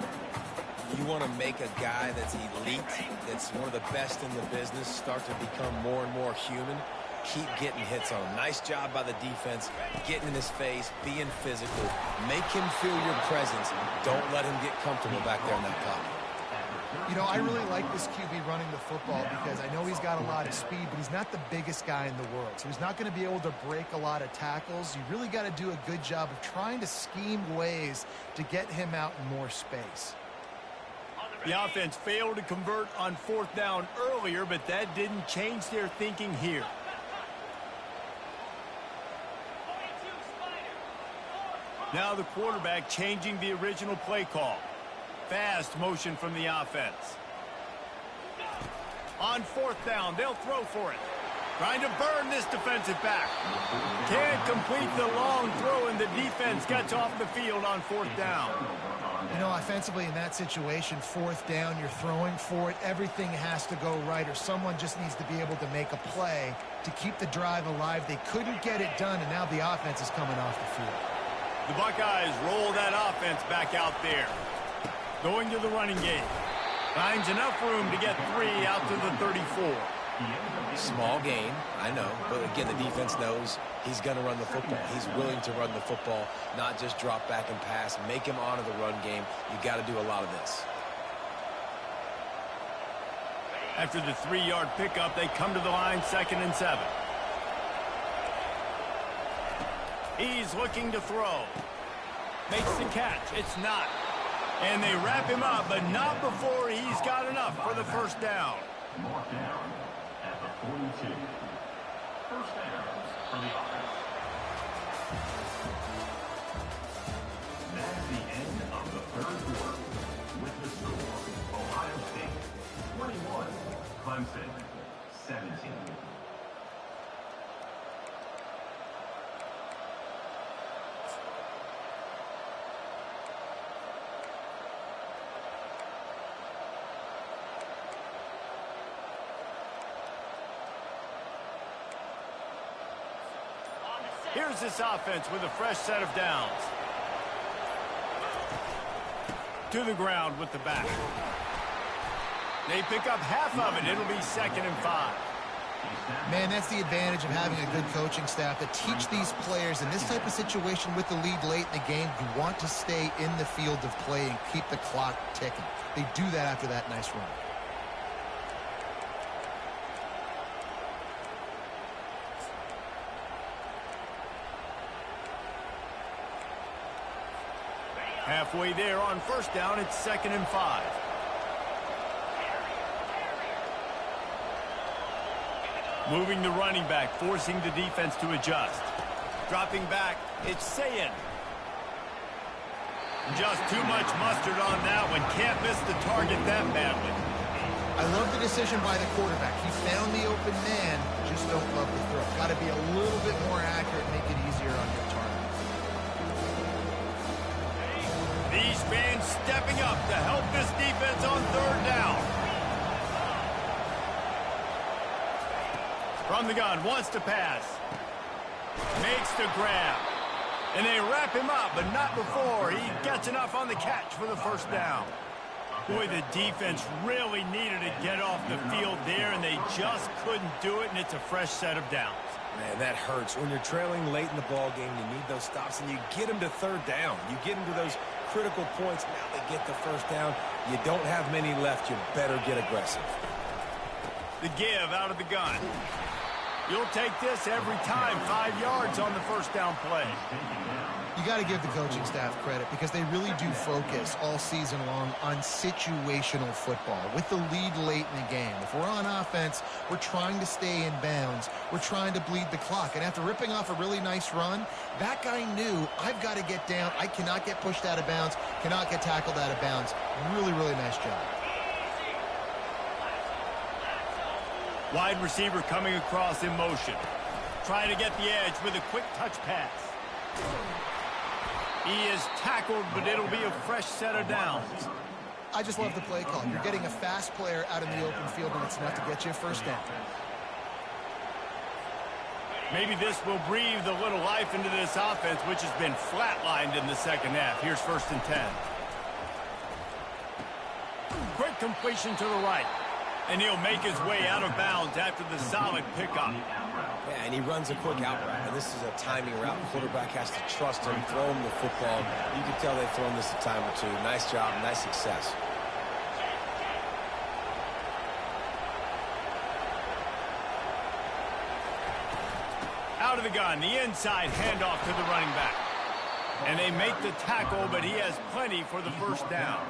You want to make a guy that's elite, that's one of the best in the business, start to become more and more human. Keep getting hits on him. Nice job by the defense, getting in his face, being physical. Make him feel your presence. Don't let him get comfortable back there in that pocket. You know, I really like this QB running the football because I know he's got a lot of speed, but he's not the biggest guy in the world. So he's not going to be able to break a lot of tackles. You really got to do a good job of trying to scheme ways to get him out in more space. The offense failed to convert on fourth down earlier, but that didn't change their thinking here. Now the quarterback changing the original play call. Fast motion from the offense. On fourth down, they'll throw for it. Trying to burn this defensive back. Can't complete the long throw, and the defense gets off the field on fourth down. You know, offensively in that situation, fourth down, you're throwing for it. Everything has to go right, or someone just needs to be able to make a play to keep the drive alive. They couldn't get it done, and now the offense is coming off the field. The Buckeyes roll that offense back out there. Going to the running game. Finds enough room to get 3 out to the 34. Small gain, I know, but again, the defense knows he's going to run the football. He's willing to run the football, not just drop back and pass. Make him honor the run game. You got to do a lot of this. After the 3-yard pickup, they come to the line, 2nd and 7. He's looking to throw. Makes the catch. It's not. And they wrap him up, but not before he's got enough for the first down. Marked down at the 42. First down for the offense. That's the end of the third quarter. With the score, Ohio State 21, Clemson 17. Here's this offense with a fresh set of downs. To the ground with the back. They pick up half of it. It'll be 2nd and 5. Man, that's the advantage of having a good coaching staff to teach these players in this type of situation with the lead late in the game. You want to stay in the field of play and keep the clock ticking. They do that after that nice run. Halfway there on first down, it's 2nd and 5. Moving the running back, forcing the defense to adjust. Dropping back, it's Sayin. Just too much mustard on that one. Can't miss the target that badly. I love the decision by the quarterback. He found the open man, just don't love the throw. Got to be a little bit more accurate, make it easier on your target. These fans stepping up to help this defense on third down. From the gun, wants to pass. Makes the grab. And they wrap him up, but not before he gets enough on the catch for the first down. Boy, the defense really needed to get off the field there, and they just couldn't do it, and it's a fresh set of downs. Man, that hurts. When you're trailing late in the ball game, you need those stops, and you get them to third down. You get them to those critical points. Now they get the first down. You don't have many left. You better get aggressive. The give out of the gun. You'll take this every time. 5 yards on the first down play. You got to give the coaching staff credit because they really do focus all season long on situational football with the lead late in the game. If we're on offense, we're trying to stay in bounds. We're trying to bleed the clock. And after ripping off a really nice run, that guy knew, I've got to get down. I cannot get pushed out of bounds, cannot get tackled out of bounds. Really, really nice job. Wide receiver coming across in motion. Trying to get the edge with a quick touch pass. He is tackled, but it'll be a fresh set of downs. I just love the play call. You're getting a fast player out in the open field, and it's enough to get you a first down. Maybe this will breathe a little life into this offense, which has been flatlined in the second half. Here's 1st and 10. Quick completion to the right. And he'll make his way out of bounds after the solid pickup. Yeah, and he runs a quick out route. And this is a timing route. The quarterback has to trust him, throw him the football. You can tell they've thrown this a time or two. Nice job, nice success. Out of the gun, the inside handoff to the running back. And they make the tackle, but he has plenty for the first down.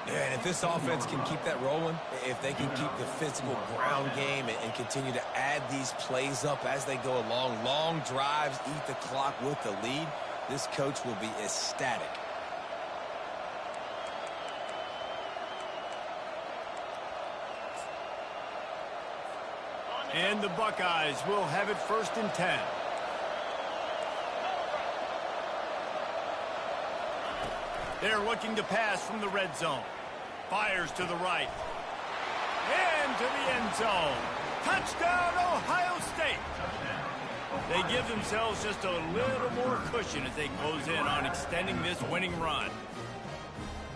Yeah, and if this offense can keep that rolling, if they can keep the physical ground game and continue to add these plays up as they go along, long drives, eat the clock with the lead, this coach will be ecstatic. And the Buckeyes will have it 1st and 10. They're looking to pass from the red zone. Fires to the right. And to the end zone. Touchdown, Ohio State. They give themselves just a little more cushion as they close in on extending this winning run.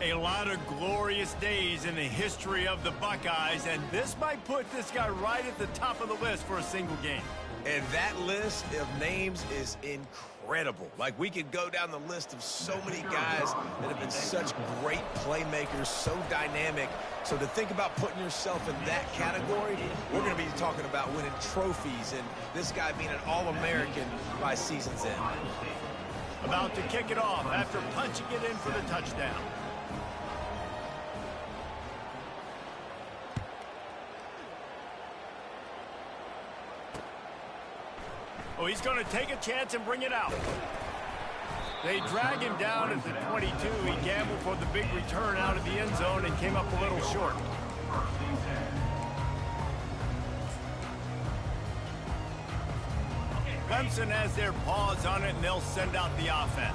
A lot of glorious days in the history of the Buckeyes, and this might put this guy right at the top of the list for a single game. And that list of names is incredible. Like, we could go down the list of so many guys that have been such great playmakers, so dynamic. So to think about putting yourself in that category, we're going to be talking about winning trophies and this guy being an All-American by season's end. About to kick it off after punching it in for the touchdown. Oh, he's going to take a chance and bring it out. They drag him down at the 22. He gambled for the big return out of the end zone and came up a little short. Clemson has their paws on it, and they'll send out the offense.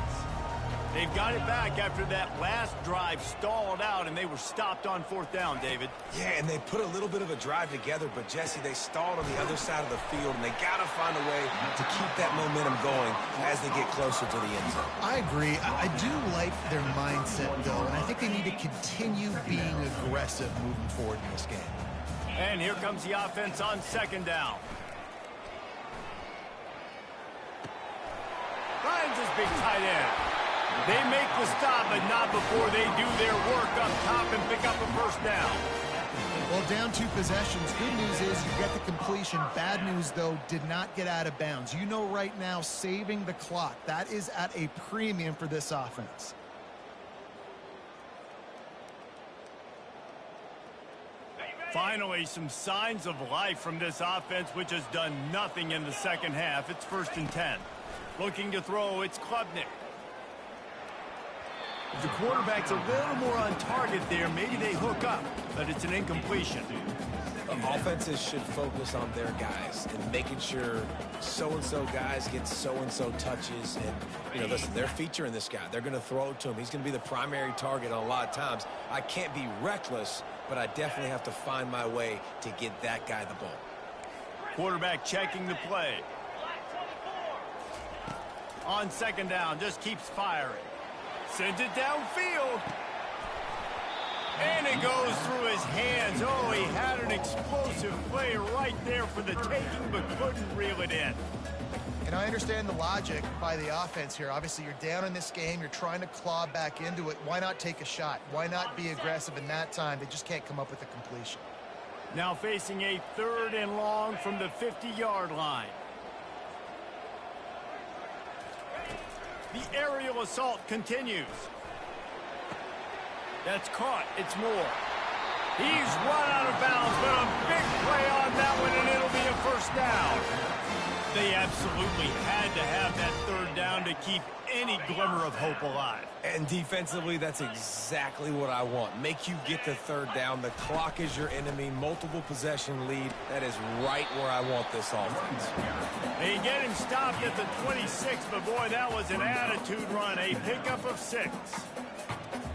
They've got it back after that last drive stalled out, and they were stopped on 4th down, David. Yeah, and they put a little bit of a drive together, but, Jesse, they stalled on the other side of the field, and they got to find a way to keep that momentum going as they get closer to the end zone. I agree. I do like their mindset, though, and I think they need to continue being aggressive moving forward in this game. And here comes the offense on 2nd down. Finds his big tight end. They make the stop, but not before they do their work up top and pick up a 1st down. Well, down 2 possessions. Good news is you get the completion. Bad news, though, did not get out of bounds. You know right now, saving the clock, that is at a premium for this offense. Finally, some signs of life from this offense, which has done nothing in the 2nd half. It's 1st and 10. Looking to throw, it's Klubnik. If the quarterback's a little more on target there, maybe they hook up, but it's an incompletion. Offenses should focus on their guys and making sure so-and-so guys get so-and-so touches. And, you know, listen, they're featuring this guy. They're going to throw it to him. He's going to be the primary target on a lot of times. I can't be reckless, but I definitely have to find my way to get that guy the ball. Quarterback checking the play. On 2nd down, just keeps firing. Sends it downfield. And it goes through his hands. Oh, he had an explosive play right there for the taking, but couldn't reel it in. And I understand the logic by the offense here. Obviously, you're down in this game. You're trying to claw back into it. Why not take a shot? Why not be aggressive in that time? They just can't come up with a completion. Now facing a 3rd and long from the 50-yard line. The aerial assault continues. That's caught. It's Moore. He's run out of bounds, but a big play on that one, and it'll be a 1st down. They absolutely had to have that 3rd down to keep any glimmer of hope alive. And defensively, that's exactly what I want. Make you get the 3rd down. The clock is your enemy. Multiple possession lead. That is right where I want this offense. They get him stopped at the 26, but boy, that was an attitude run. A pickup of 6.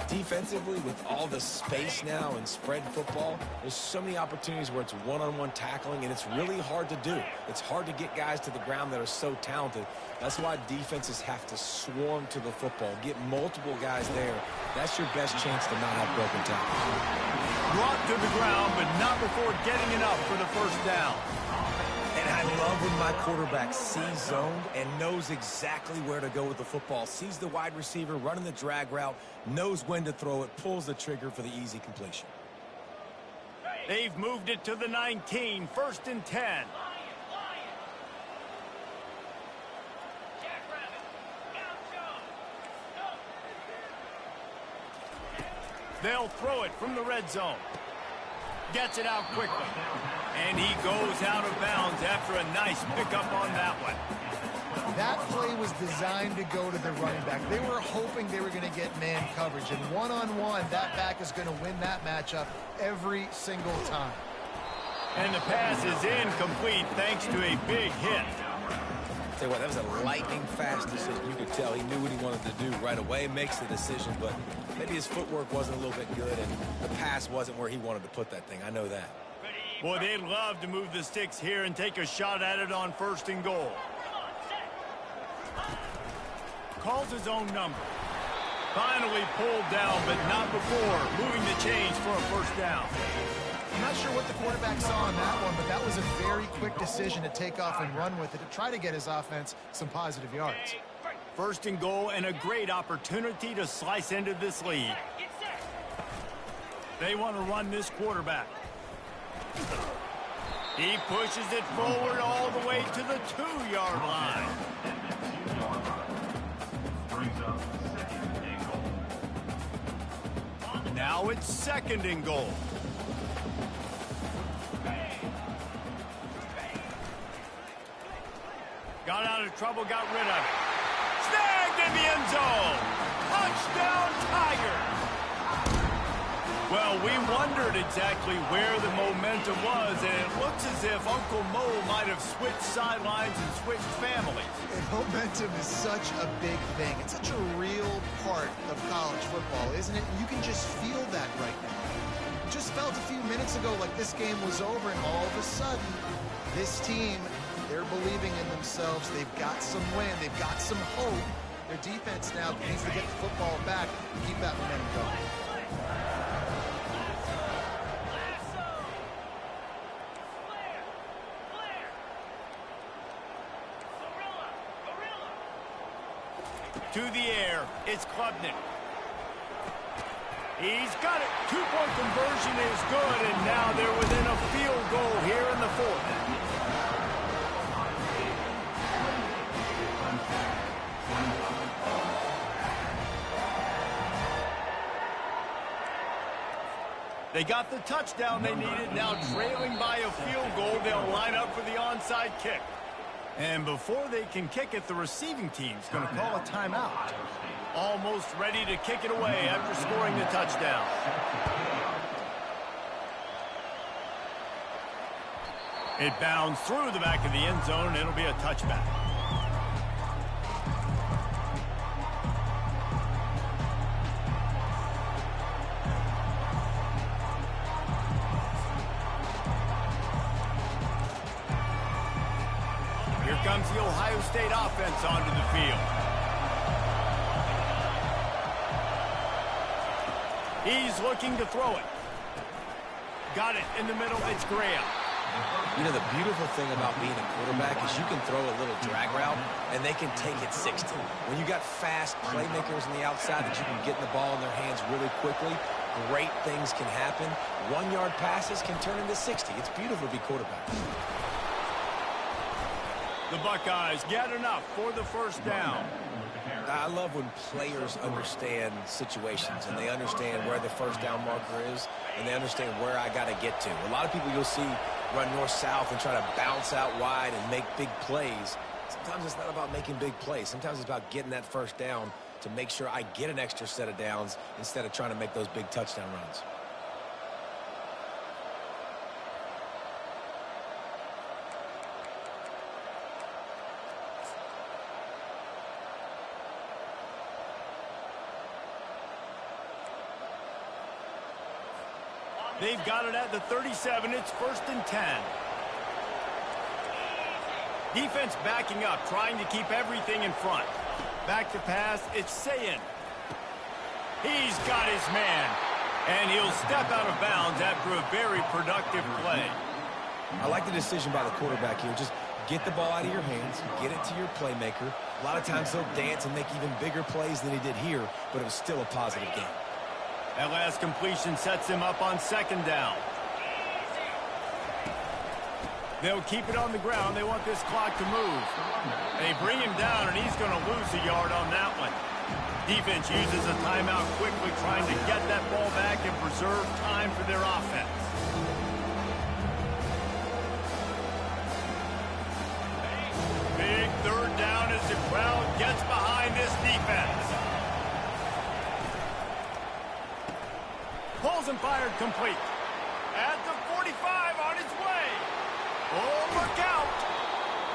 Defensively, with all the space now and spread football, there's so many opportunities where it's one-on-one tackling, and it's really hard to do. It's hard to get guys to the ground that are so talented. That's why defenses have to swarm to the football, get multiple guys there. That's your best chance to not have broken tackles. Brought to the ground, but not before getting enough for the 1st down. And I love when my quarterback sees zoned and knows exactly where to go with the football. Sees the wide receiver running the drag route, knows when to throw it, pulls the trigger for the easy completion. They've moved it to the 19, 1st and 10. They'll throw it from the red zone. Gets it out quickly. And he goes out of bounds after a nice pickup on that one. That play was designed to go to the running back. They were hoping they were going to get man coverage. And one-on-one, that back is going to win that matchup every single time. And the pass is incomplete thanks to a big hit. Tell you what, that was a lightning-fast decision. You could tell he knew what he wanted to do right away, makes the decision, but maybe his footwork wasn't a little bit good, and the pass wasn't where he wanted to put that thing. I know that. Boy, they'd love to move the sticks here and take a shot at it on 1st and goal. Calls his own number. Finally pulled down, but not before moving the chains for a 1st down. I'm not sure what the quarterback saw on that one, but that was a very quick decision to take off and run with it to try to get his offense some positive yards. 1st and goal and a great opportunity to slice into this lead. They want to run this quarterback. He pushes it forward all the way to the 2-yard line. Now it's 2nd and goal. Got out of trouble, got rid of it. Snagged in the end zone. Touchdown, Tigers. Well, we wondered exactly where the momentum was, and it looks as if Uncle Mo might have switched sidelines and switched families. And momentum is such a big thing. It's such a real part of college football, isn't it? You can just feel that right now. It just felt a few minutes ago like this game was over, and all of a sudden, this team, they're believing in themselves. They've got some wind. They've got some hope. Their defense now needs to get the football back and keep that momentum going. To the air, it's Klubnik. He's got it. 2-point conversion is good, and now they're within a field goal here in the 4th. They got the touchdown they needed. Now trailing by a field goal, they'll line up for the onside kick. And before they can kick it, the receiving team's going to call a timeout. Almost ready to kick it away after scoring the touchdown. It bounds through the back of the end zone, and it'll be a touchback. Here comes the Ohio State offense onto the field. He's looking to throw it. Got it in the middle. It's Graham. You know, the beautiful thing about being a quarterback is you can throw a little drag route, and they can take it 60. When you got fast playmakers on the outside that you can get the ball in their hands really quickly, great things can happen. 1-yard passes can turn into 60. It's beautiful to be quarterback. The Buckeyes get enough for the 1st down. I love when players understand situations and they understand where the 1st down marker is and they understand where I got to get to. A lot of people you'll see run north-south and try to bounce out wide and make big plays. Sometimes it's not about making big plays. Sometimes it's about getting that 1st down to make sure I get an extra set of downs instead of trying to make those big touchdown runs. They've got it at the 37. It's 1st and 10. Defense backing up, trying to keep everything in front. Back to pass. It's Sayin. He's got his man. And he'll step out of bounds after a very productive play. I like the decision by the quarterback here. Just get the ball out of your hands, get it to your playmaker. A lot of times he'll dance and make even bigger plays than he did here, but it was still a positive game. That last completion sets him up on 2nd down. They'll keep it on the ground. They want this clock to move. They bring him down, and he's going to lose a yard on that one. Defense uses a timeout quickly, trying to get that ball back and preserve time for their offense. Big third down as the crowd gets behind this defense. Pulls and fired complete. At the 45 on its way. Oh, look out.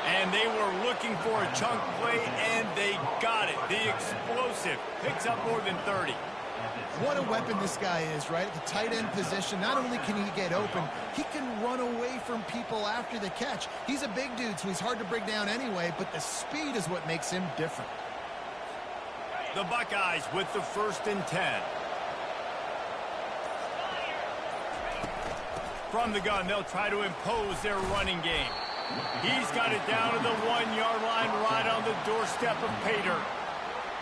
And they were looking for a chunk play, and they got it. The explosive picks up more than 30. What a weapon this guy is, right? At the tight end position, not only can he get open, he can run away from people after the catch. He's a big dude, so he's hard to bring down anyway, but the speed is what makes him different. The Buckeyes with the 1st and 10. From the gun, they'll try to impose their running game. He's got it down to the 1-yard line right on the doorstep of Pater.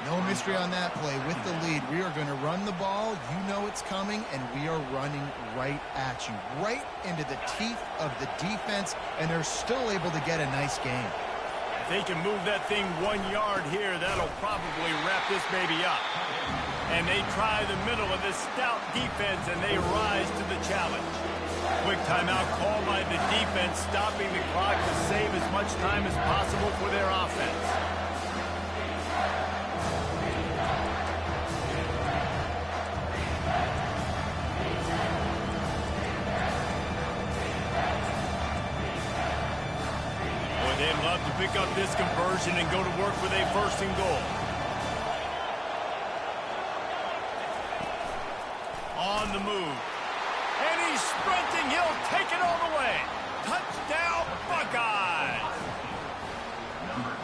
No mystery on that play. With the lead, we are going to run the ball. You know it's coming, and we are running right at you, right into the teeth of the defense, and they're still able to get a nice game. If they can move that thing 1 yard here, that'll probably wrap this baby up. And they try the middle of this stout defense, and they rise to the challenge. Quick timeout called by the defense, stopping the clock to save as much time as possible for their offense. Boy, they'd love to pick up this conversion and go to work with a 1st and goal. On the move. And he's sprinting. He'll take it all the way. Touchdown, Buckeyes.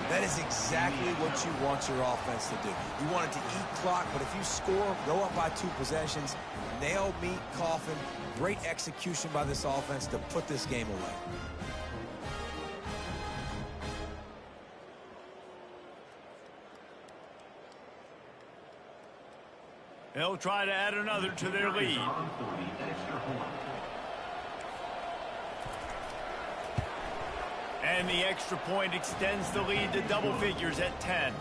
That is exactly what you want your offense to do. You want it to eat clock, but if you score, go up by 2 possessions, nail, meet, coffin. Great execution by this offense to put this game away. They'll try to add another to their lead. And the extra point extends the lead to double figures at 10.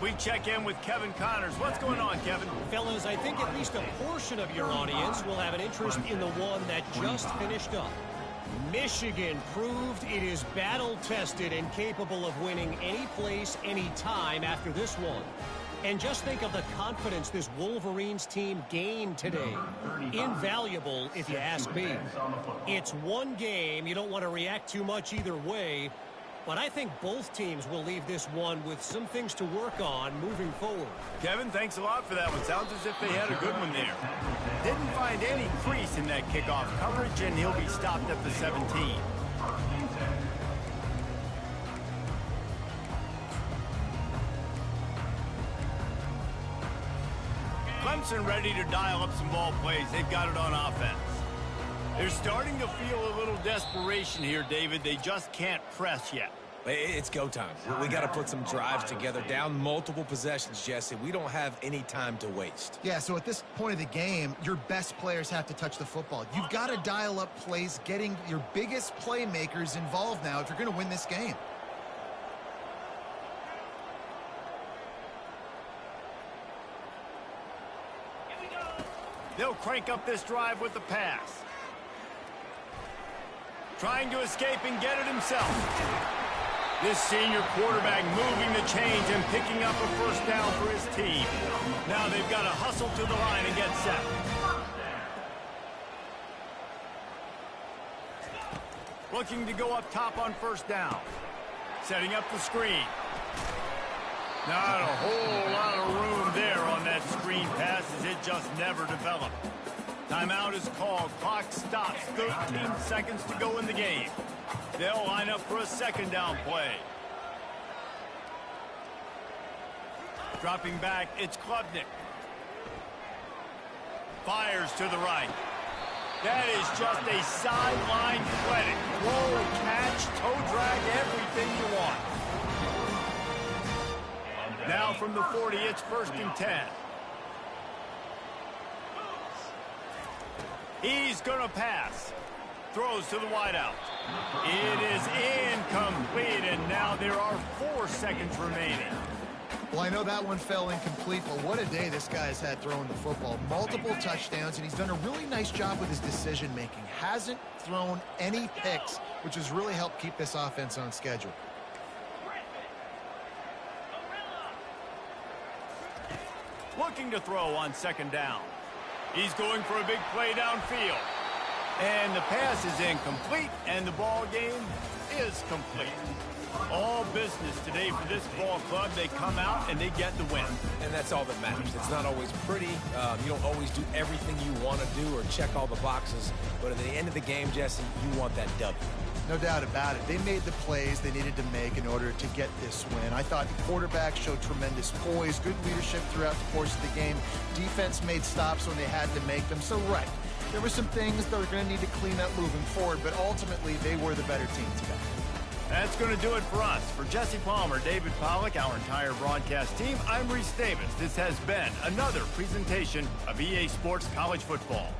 We check in with Kevin Connors. What's going on, Kevin? Fellas, I think at least a portion of your audience will have an interest in the one that just finished up. Michigan proved it is battle-tested and capable of winning any place, any time after this one. And just think of the confidence this Wolverines team gained today. Invaluable, if you ask me. It's one game. You don't want to react too much either way. But I think both teams will leave this one with some things to work on moving forward. Kevin, thanks a lot for that one. Sounds as if they had a good one there. Didn't find any crease in that kickoff coverage, and he'll be stopped at the 17. Clemson ready to dial up some ball plays. They've got it on offense. They're starting to feel a little desperation here, David. They just can't press yet. It's go time. We got to put some drives together, down multiple possessions, Jesse. We don't have any time to waste. Yeah, so at this point of the game, your best players have to touch the football. You've got to dial up plays, getting your biggest playmakers involved now if you're going to win this game. They'll crank up this drive with the pass. Trying to escape and get it himself. This senior quarterback moving the chains and picking up a 1st down for his team. Now they've got to hustle to the line and get set. Looking to go up top on 1st down. Setting up the screen. Not a whole lot of room there on that screen pass as it just never developed. Timeout is called. Clock stops. 13 seconds to go in the game. They'll line up for a 2nd down play. Dropping back, it's Klubnik. Fires to the right. That is just a sideline clinic. Throw, catch, toe drag, everything you want. Now from the 40, it's 1st and 10. He's going to pass. Throws to the wideout. It is incomplete, and now there are 4 seconds remaining. Well, I know that one fell incomplete, but what a day this guy has had throwing the football. Multiple touchdowns, and he's done a really nice job with his decision-making. Hasn't thrown any picks, which has really helped keep this offense on schedule. Looking to throw on second down. He's going for a big play downfield. And the pass is incomplete, and the ball game is complete. All business today for this ball club. They come out and they get the win. And that's all that matters. It's not always pretty. You don't always do everything you want to do or check all the boxes. But at the end of the game, Jesse, you want that W. No doubt about it. They made the plays they needed to make in order to get this win. I thought the quarterback showed tremendous poise, good leadership throughout the course of the game. Defense made stops when they had to make them. So, right, there were some things that we're going to need to clean up moving forward, but ultimately they were the better team today. That's going to do it for us. For Jesse Palmer, David Pollack, our entire broadcast team, I'm Reese Davis. This has been another presentation of EA Sports College Football.